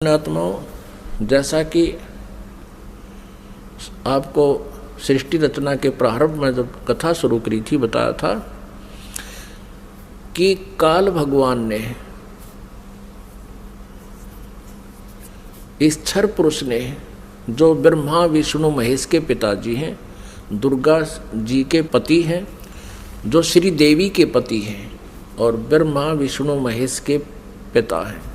आत्माओं, जैसा कि आपको सृष्टि रचना के प्रारंभ में जब कथा शुरू करी थी बताया था कि काल भगवान ने इस क्षर पुरुष ने जो ब्रह्मा विष्णु महेश के पिताजी हैं, दुर्गा जी के पति हैं, जो श्री देवी के पति हैं और ब्रह्मा विष्णु महेश के पिता हैं,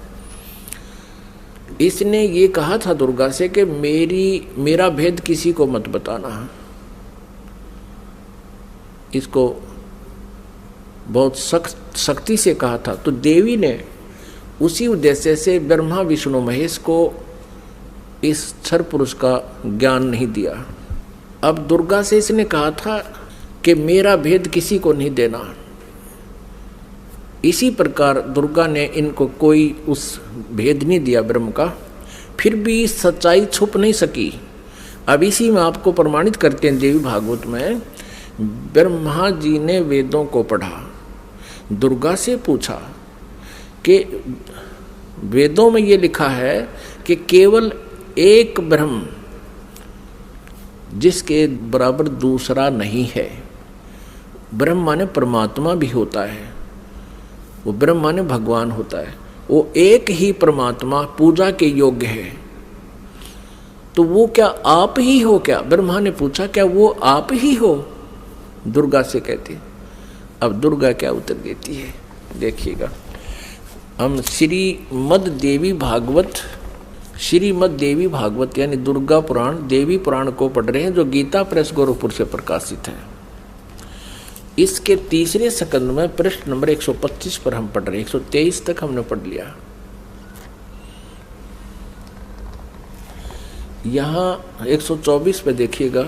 इसने ये कहा था दुर्गा से कि मेरा भेद किसी को मत बताना। इसको बहुत सख्ती से कहा था। तो देवी ने उसी उद्देश्य से ब्रह्मा विष्णु महेश को इस क्षर पुरुष का ज्ञान नहीं दिया। अब दुर्गा से इसने कहा था कि मेरा भेद किसी को नहीं देना। इसी प्रकार दुर्गा ने इनको कोई उस भेद नहीं दिया ब्रह्म का, फिर भी सच्चाई छुप नहीं सकी। अब इसी में आपको प्रमाणित करते हैं देवी भागवत में, ब्रह्मा जी ने वेदों को पढ़ा, दुर्गा से पूछा कि वेदों में ये लिखा है कि केवल एक ब्रह्म जिसके बराबर दूसरा नहीं है। ब्रह्म माने परमात्मा भी होता है, वो ब्रह्म माने भगवान होता है, वो एक ही परमात्मा पूजा के योग्य है। तो वो क्या आप ही हो क्या? ब्रह्मा ने पूछा क्या वो आप ही हो? दुर्गा से कहती। अब दुर्गा क्या उत्तर देती है देखिएगा। हम श्रीमद् देवी भागवत यानी दुर्गा पुराण देवी पुराण को पढ़ रहे हैं, जो गीता प्रेस गोरखपुर से प्रकाशित है। इसके तीसरे स्कंद में पृष्ठ नंबर 125 पर हम पढ़ रहे हैं। 123 तक हमने पढ़ लिया। यहां 124 पे देखिएगा।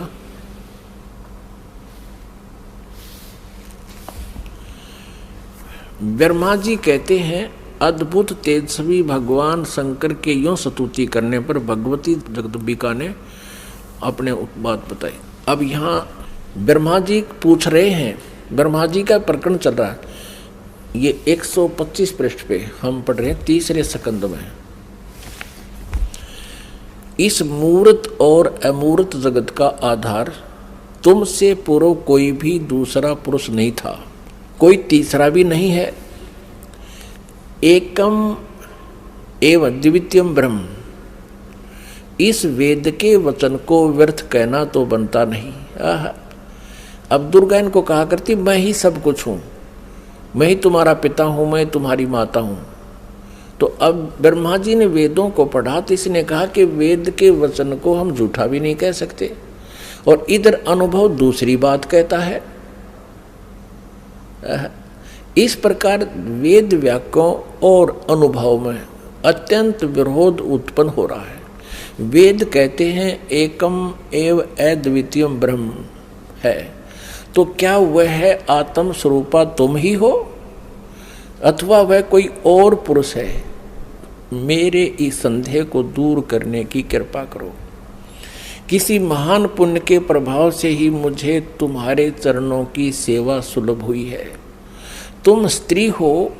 ब्रह्मा जी कहते हैं, अद्भुत तेजस्वी भगवान शंकर के यूं स्तुति करने पर भगवती जगदम्बिका ने अपने बात बताई। अब यहाँ ब्रह्मा जी पूछ रहे हैं, ब्रह्मा जी का प्रकरण चल रहा है। ये 125 पृष्ठ पे हम पढ़ रहे हैं तीसरे स्कंद में। इस मूर्त और अमूर्त जगत का आधार तुमसे पूर्व कोई भी दूसरा पुरुष नहीं था, कोई तीसरा भी नहीं है। एकम एवं द्वितीयम ब्रह्म। इस वेद के वचन को व्यर्थ कहना तो बनता नहीं। अब दुर्गा इनको कहा करती, मैं ही सब कुछ हूँ, मैं ही तुम्हारा पिता हूँ, मैं तुम्हारी माता हूँ। तो अब ब्रह्मा जी ने वेदों को पढ़ा तो इसने कहा कि वेद के वचन को हम झूठा भी नहीं कह सकते, और इधर अनुभव दूसरी बात कहता है। इस प्रकार वेद वाक्यों और अनुभव में अत्यंत विरोध उत्पन्न हो रहा है। वेद कहते हैं एकम एव अद्वितीयम ब्रह्म है, तो क्या वह आत्म स्वरूपा तुम ही हो अथवा वह कोई और पुरुष है? मेरे इस संदेह को दूर करने की कृपा करो। किसी महान पुण्य के प्रभाव से ही मुझे तुम्हारे चरणों की सेवा सुलभ हुई है। तुम स्त्री हो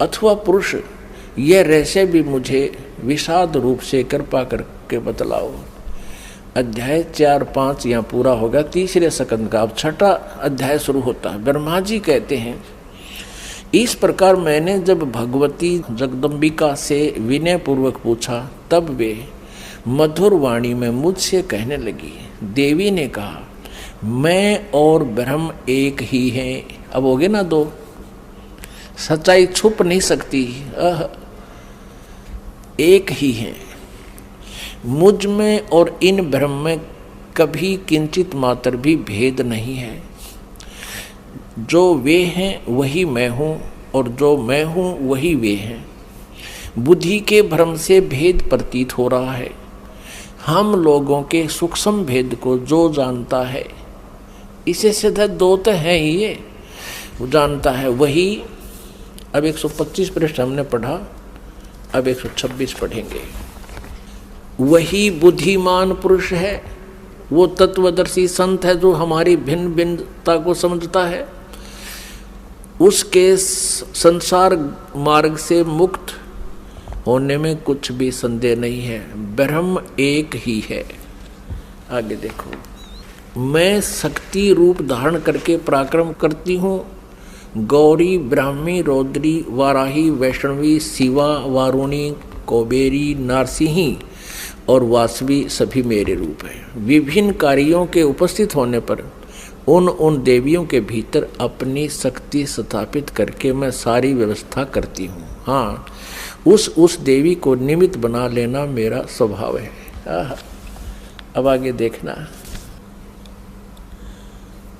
अथवा पुरुष, यह रहस्य भी मुझे विषाद रूप से कृपा करके बतलाओ। अध्याय 4-5 यहाँ पूरा होगा तीसरे स्कंद का। अब छठा अध्याय शुरू होता है। ब्रह्मा जी कहते हैं, इस प्रकार मैंने जब भगवती जगदम्बिका से विनय पूर्वक पूछा, तब वे मधुर वाणी में मुझसे कहने लगी। देवी ने कहा, मैं और ब्रह्म एक ही हैं। अब हो गए ना दो, सच्चाई छुप नहीं सकती, एक ही हैं। मुझ में और इन ब्रह्म में कभी किंचित मात्र भी भेद नहीं है। जो वे हैं वही मैं हूँ, और जो मैं हूँ वही वे हैं। बुद्धि के भ्रम से भेद प्रतीत हो रहा है। हम लोगों के सूक्ष्म भेद को जो जानता है, इसे सीधा दो तो है ही, ये जानता है वही। अब 125 पृष्ठ हमने पढ़ा, अब 126 पढ़ेंगे। वही बुद्धिमान पुरुष है, वो तत्वदर्शी संत है जो हमारी भिन्न भिन्नता को समझता है। उसके संसार मार्ग से मुक्त होने में कुछ भी संदेह नहीं है। ब्रह्म एक ही है। आगे देखो, मैं शक्ति रूप धारण करके पराक्रम करती हूँ। गौरी, ब्राह्मी, रौद्री, वाराही, वैष्णवी, शिवा, वारुणी, कुबेरी, नारसिंही और वासवी सभी मेरे रूप हैं। विभिन्न कार्यों के उपस्थित होने पर उन देवियों के भीतर अपनी शक्ति स्थापित करके मैं सारी व्यवस्था करती हूँ। हाँ, उस देवी को निमित्त बना लेना मेरा स्वभाव है। अब आगे देखना।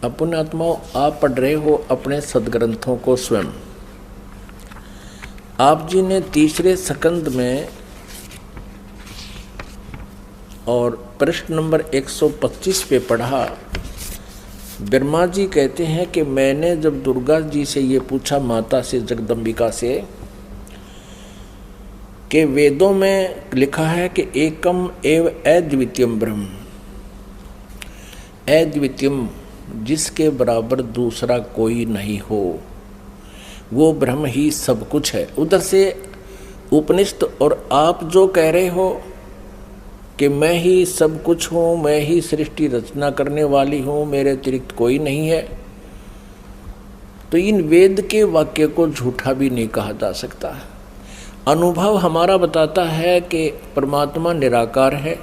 अपने आत्माओं, आप पढ़ रहे हो अपने सदग्रंथों को स्वयं। आप जी ने तीसरे स्कंद में और प्रश्न नंबर 125 पे पढ़ा। ब्रह्मा जी कहते हैं कि मैंने जब दुर्गा जी से ये पूछा, माता से, जगदम्बिका से, कि वेदों में लिखा है कि एकम एव अद्वितीयम ब्रह्म, अद्वितीयम जिसके बराबर दूसरा कोई नहीं हो, वो ब्रह्म ही सब कुछ है। उधर से उपनिषद और आप जो कह रहे हो कि मैं ही सब कुछ हूँ, मैं ही सृष्टि रचना करने वाली हूँ, मेरे अतिरिक्त कोई नहीं है, तो इन वेद के वाक्य को झूठा भी नहीं कहा जा सकता। अनुभव हमारा बताता है कि परमात्मा निराकार है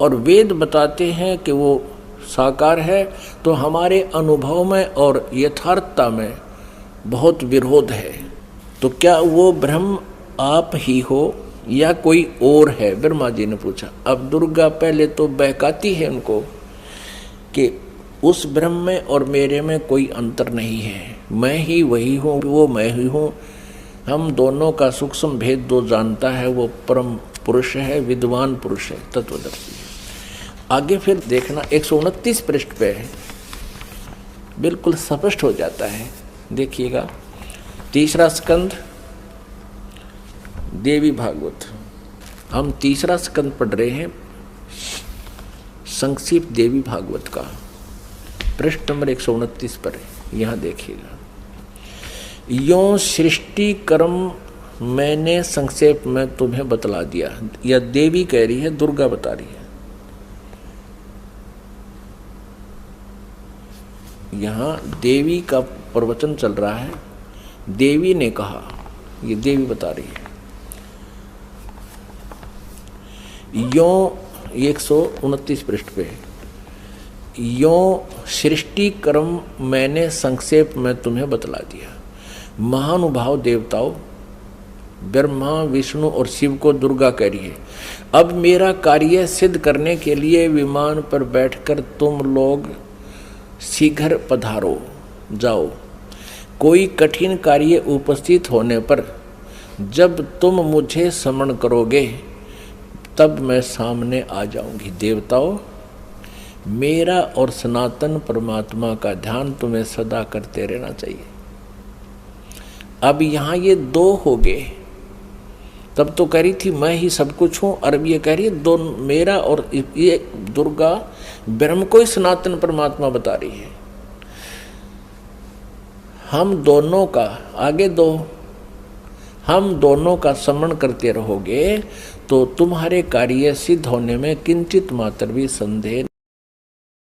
और वेद बताते हैं कि वो साकार है, तो हमारे अनुभव में और यथार्थता में बहुत विरोध है। तो क्या वो ब्रह्म आप ही हो या कोई और है? ब्रह्मा जी ने पूछा। अब दुर्गा पहले तो बहकाती है उनको कि उस ब्रह्म में और मेरे में कोई अंतर नहीं है, मैं ही वही हूँ, वो मैं ही हूँ। हम दोनों का सूक्ष्म भेद दो जानता है, वो परम पुरुष है, विद्वान पुरुष है, तत्वदर्शी है। आगे फिर देखना 129 पृष्ठ पे है, बिल्कुल स्पष्ट हो जाता है। देखिएगा, तीसरा स्कंद देवी भागवत, हम तीसरा स्कंद पढ़ रहे हैं, संक्षिप्त देवी भागवत का पृष्ठ नंबर 129 पर है। यहाँ देखिएगा, यों सृष्टि कर्म मैंने संक्षेप में तुम्हें बतला दिया। यह देवी कह रही है, दुर्गा बता रही है। यहाँ देवी का प्रवचन चल रहा है, देवी ने कहा, ये देवी बता रही है। यों 129 पृष्ठ पे, यों सृष्टि कर्म मैंने संक्षेप में तुम्हें बतला दिया। महानुभाव देवताओं, ब्रह्मा, विष्णु और शिव को दुर्गा कह रही है, अब मेरा कार्य सिद्ध करने के लिए विमान पर बैठकर तुम लोग शीघ्र पधारो जाओ। कोई कठिन कार्य उपस्थित होने पर जब तुम मुझे स्मरण करोगे तब मैं सामने आ जाऊंगी। देवताओं, मेरा और सनातन परमात्मा का ध्यान तुम्हें सदा करते रहना चाहिए। अब यहाँ ये दो हो गए, तब तो कह रही थी मैं ही सब कुछ हूँ, और अब ये कह रही है दो, मेरा और ये दुर्गा ब्रह्म को ही सनातन परमात्मा बता रही है। हम दोनों का आगे दो, हम दोनों का स्मरण करते रहोगे तो तुम्हारे कार्य सिद्ध होने में किंचित मात्र भी संदेह